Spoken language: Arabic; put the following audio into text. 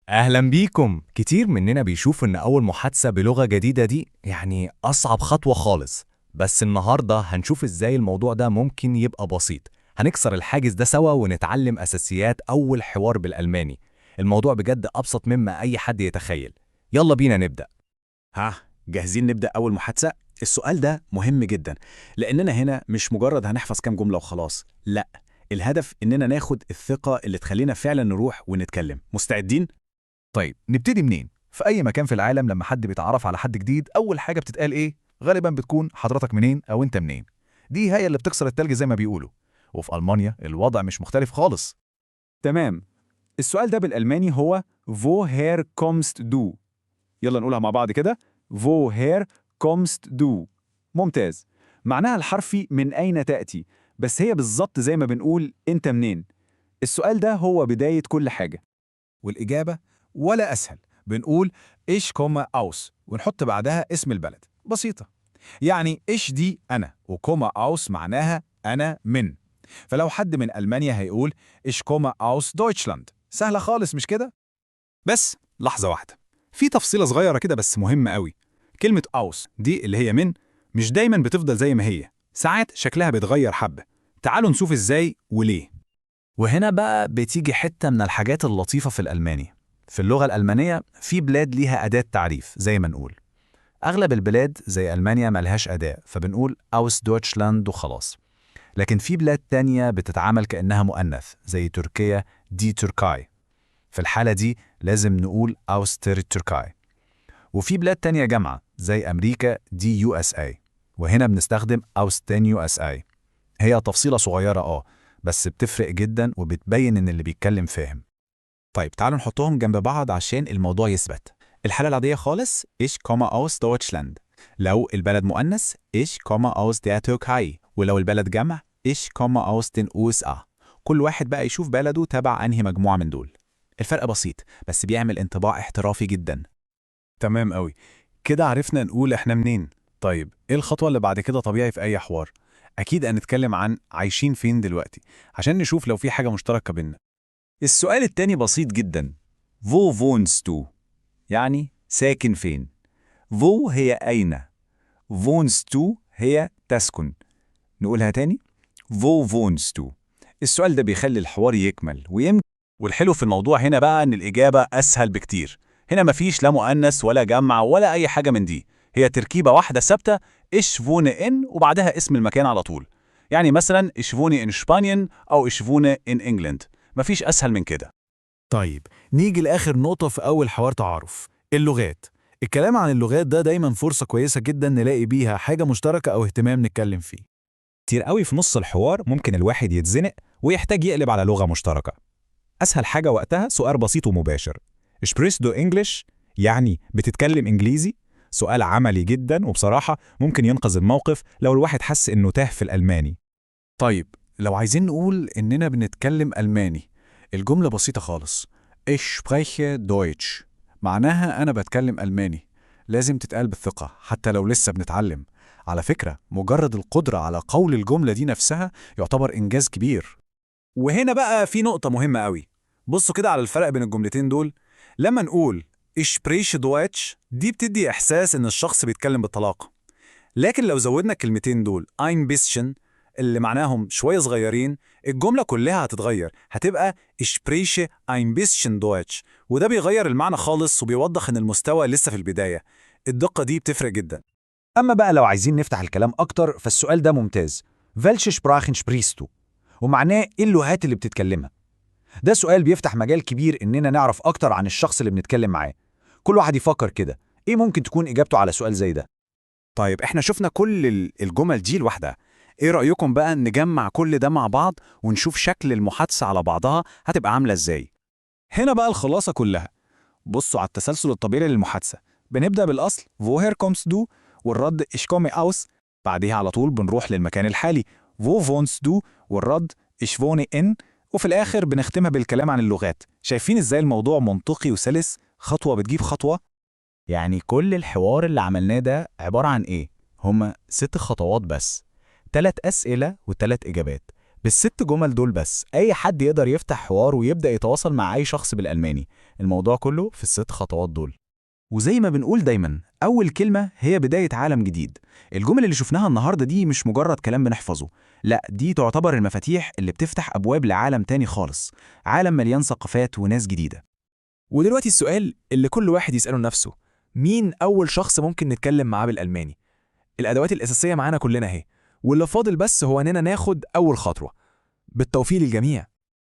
أهلا بيكم. كتير مننا بيشوف إن أول محادثة بلغة جديدة دي يعني أصعب خطوة خالص. بس النهاردة هنشوف إزاي الموضوع ده ممكن يبقى بسيط. هنكسر الحاجز ده سوا ونتعلم أساسيات أول حوار بالألماني. الموضوع بجد أبسط مما أي حد يتخيل. يلا بينا نبدأ. ها، جاهزين نبدأ أول محادثة؟ السؤال ده مهم جدا، لأننا هنا مش مجرد هنحفظ كام جملة وخلاص. لا، الهدف إننا ناخد الثقة اللي تخلينا فعلا نروح ونتكلم. مستعدين؟ طيب نبتدي منين؟ في أي مكان في العالم لما حد بيتعرف على حد جديد أول حاجة بتتقال إيه؟ غالبا بتكون حضرتك منين أو أنت منين. دي هي اللي بتكسر التلج زي ما بيقولوا. وفي ألمانيا الوضع مش مختلف خالص. تمام. السؤال ده بالألماني هو Woher kommst du؟ يلا نقولها مع بعض كده. Woher kommst du؟ ممتاز. معناها الحرفي من أين تأتي، بس هي بالظبط زي ما بنقول أنت منين. السؤال ده هو بداية كل حاجة. والإجابة ولا أسهل، بنقول إيش كوما أوس ونحط بعدها اسم البلد. بسيطة. يعني إيش دي أنا، وكوما أوس معناها أنا من. فلو حد من ألمانيا هيقول إيش كوما أوس دويتشلاند. سهلة خالص مش كده؟ بس لحظة واحدة، في تفصيلة صغيرة كده بس مهمة قوي. كلمة أوس دي اللي هي من مش دايما بتفضل زي ما هي، ساعات شكلها بيتغير حبة. تعالوا نشوف إزاي وليه. وهنا بقى بتيجي حتة من الحاجات اللطيفة في الألماني. في اللغة الألمانية في بلاد ليها أداة تعريف زي ما نقول. أغلب البلاد زي ألمانيا ملهاش أداة فبنقول أوس دويتشلاند وخلاص. لكن في بلاد تانية بتتعامل كأنها مؤنث زي تركيا دي تركاي. في الحالة دي لازم نقول أوس تركاي. وفي بلاد تانية جامعة زي أمريكا دي يو اس اي، وهنا بنستخدم أوس تن يو اس اي. هي تفصيلة صغيرة بس بتفرق جدا وبتبين إن اللي بيتكلم فاهم. طيب تعالوا نحطهم جنب بعض عشان الموضوع يثبت. الحالة العادية خالص إيش كوما أوس دويتشلاند. لو البلد مؤنث إيش كوما أوس der Türkei، ولو البلد جمع إيش كوما أوس den USA. كل واحد بقى يشوف بلده تبع أنهي مجموعة من دول. الفرق بسيط بس بيعمل انطباع احترافي جدا. تمام قوي. كده عرفنا نقول احنا منين. طيب ايه الخطوة اللي بعد كده؟ طبيعي في اي حوار اكيد هنتكلم عن عايشين فين دلوقتي، عشان نشوف لو في حاجة مشتركة بينا. السؤال التاني بسيط جدا. Wo wohnst du؟ يعني ساكن فين. Wo هي أين، wohnst du هي تسكن. نقولها تاني. Wo wohnst du؟ السؤال ده بيخلي الحوار يكمل والحلو في الموضوع هنا بقى إن الإجابة أسهل بكتير. هنا مفيش لا مؤنث ولا جمع ولا أي حاجة من دي، هي تركيبة واحدة ثابتة. إيش فون إن وبعدها اسم المكان على طول. يعني مثلا إيش فوني إن شبانيا أو إيش فوني إن إنجلند. مفيش أسهل من كده. طيب نيجي لآخر نقطة في أول حوار تعارف، اللغات. الكلام عن اللغات ده دايما فرصة كويسة جدا نلاقي بيها حاجة مشتركة أو اهتمام نتكلم فيه. كتير قوي في نص الحوار ممكن الواحد يتزنق ويحتاج يقلب على لغة مشتركة. أسهل حاجة وقتها سؤال بسيط ومباشر. Sprichst du English؟ يعني بتتكلم إنجليزي؟ سؤال عملي جدا وبصراحة ممكن ينقذ الموقف لو الواحد حس إنه تاه في الألماني. طيب لو عايزين نقول إننا بنتكلم ألماني، الجملة بسيطة خالص. Ich spreche Deutsch. معناها أنا بتكلم ألماني. لازم تتقال بالثقة حتى لو لسه بنتعلم. على فكرة مجرد القدرة على قول الجملة دي نفسها يعتبر إنجاز كبير. وهنا بقى في نقطة مهمة قوي. بصوا كده على الفرق بين الجملتين دول. لما نقول Ich spreche Deutsch دي بتدي إحساس إن الشخص بيتكلم بالطلاقة. لكن لو زودنا الكلمتين دول ein bisschen اللي معناهم شوية صغيرين، الجملة كلها هتتغير، هتبقى Ich spreche ein bisschen Deutsch، وده بيغير المعنى خالص وبيوضح إن المستوى لسه في البداية. الدقة دي بتفرق جدا. أما بقى لو عايزين نفتح الكلام أكتر فالسؤال ده ممتاز. Welche Sprachen sprichst du؟ ومعناه إيه اللغات اللي بتتكلمها؟ ده سؤال بيفتح مجال كبير إننا نعرف أكتر عن الشخص اللي بنتكلم معاه. كل واحد يفكر كده، إيه ممكن تكون إجابته على سؤال زي ده؟ طيب احنا شفنا كل الجمل دي لوحدها. ايه رأيكم بقى نجمع كل ده مع بعض ونشوف شكل المحادثة على بعضها هتبقى عاملة ازاي؟ هنا بقى الخلاصة كلها. بصوا على التسلسل الطبيعي للمحادثة. بنبدأ بالأصل Woher kommst du؟ والرد Ich komme aus. بعديها على طول بنروح للمكان الحالي Wo wohnst du؟ والرد Ich wohne in. وفي الآخر بنختمها بالكلام عن اللغات. شايفين ازاي الموضوع منطقي وسلس، خطوة بتجيب خطوة؟ يعني كل الحوار اللي عملناه ده عبارة عن إيه؟ هما 6 خطوات بس. 3 أسئلة و3 إجابات. بالست جمل دول بس أي حد يقدر يفتح حوار ويبدأ يتواصل مع أي شخص بالألماني. الموضوع كله في الست خطوات دول. وزي ما بنقول دايما، أول كلمة هي بداية عالم جديد. الجمل اللي شفناها النهاردة دي مش مجرد كلام بنحفظه، لا دي تعتبر المفاتيح اللي بتفتح أبواب لعالم تاني خالص، عالم مليان ثقافات وناس جديدة. ودلوقتي السؤال اللي كل واحد يسأله نفسه، مين أول شخص ممكن نتكلم معاه بالألماني؟ الأدوات الأساسية معانا كلنا اهي، واللي فاضل بس هو إننا ناخد أول خطوة. بالتوفيق للجميع.